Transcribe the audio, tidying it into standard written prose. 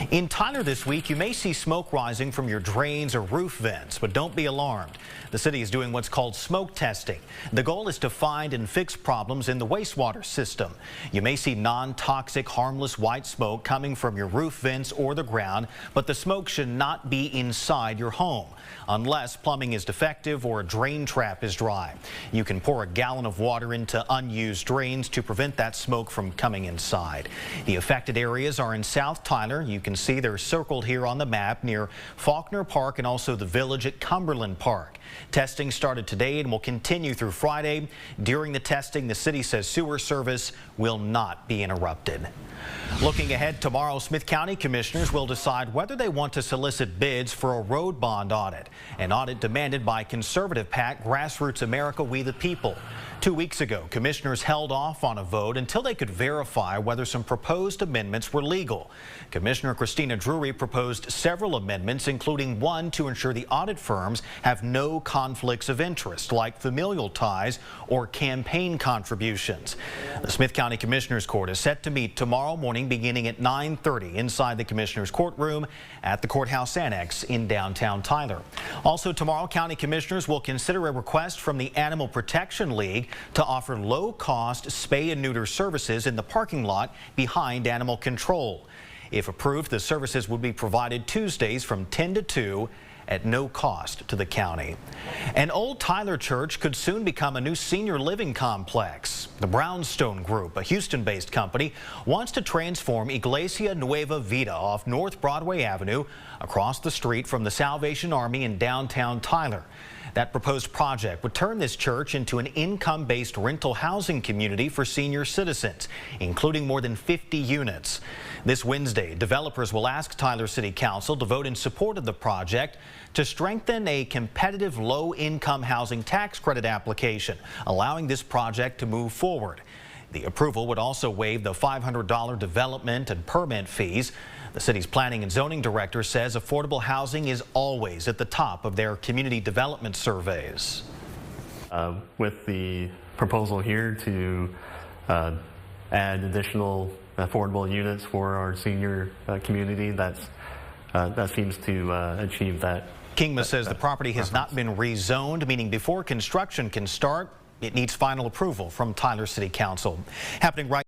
In Tyler this week, you may see smoke rising from your drains or roof vents, but don't be alarmed. The city is doing what's called smoke testing. The goal is to find and fix problems in the wastewater system. You may see non-toxic, harmless white smoke coming from your roof vents or the ground, but the smoke should not be inside your home unless plumbing is defective or a drain trap is dry. You can pour a gallon of water into unused drains to prevent that smoke from coming inside. The affected areas are in South Tyler. You can see they're circled here on the map near Faulkner Park and also the village at Cumberland Park. Testing started today and will continue through Friday. During the testing, the city says sewer service will not be interrupted. Looking ahead, tomorrow, Smith County commissioners will decide whether they want to solicit bids for a road bond audit, an audit demanded by conservative PAC Grassroots America We the People. 2 weeks ago, commissioners held off on a vote until they could verify whether some proposed amendments were legal. Commissioner Christina Drury proposed several amendments, including one to ensure the audit firms have no conflicts of interest, like familial ties or campaign contributions. The Smith County Commissioners Court is set to meet tomorrow morning beginning at 9:30 inside the Commissioners Courtroom at the Courthouse Annex in downtown Tyler. Also tomorrow, County Commissioners will consider a request from the Animal Protection League to offer low-cost spay and neuter services in the parking lot behind animal control. If approved, the services would be provided Tuesdays from 10 to 2 at no cost to the county. An old Tyler church could soon become a new senior living complex. The Brownstone Group, a Houston-based company, wants to transform Iglesia Nueva Vida off North Broadway Avenue across the street from the Salvation Army in downtown Tyler. That proposed project would turn this church into an income-based rental housing community for senior citizens, including more than 50 units. This Wednesday, developers will ask Tyler City Council to vote in support of the project to strengthen a competitive low-income housing tax credit application, allowing this project to move forward. The approval would also waive the $500 development and permit fees. The city's planning and zoning director says affordable housing is always at the top of their community development surveys. With the proposal here to add additional affordable units for our senior community, that seems to achieve that. Kingma says the property has not been rezoned, meaning before construction can start, it needs final approval from Tyler City Council. Happening right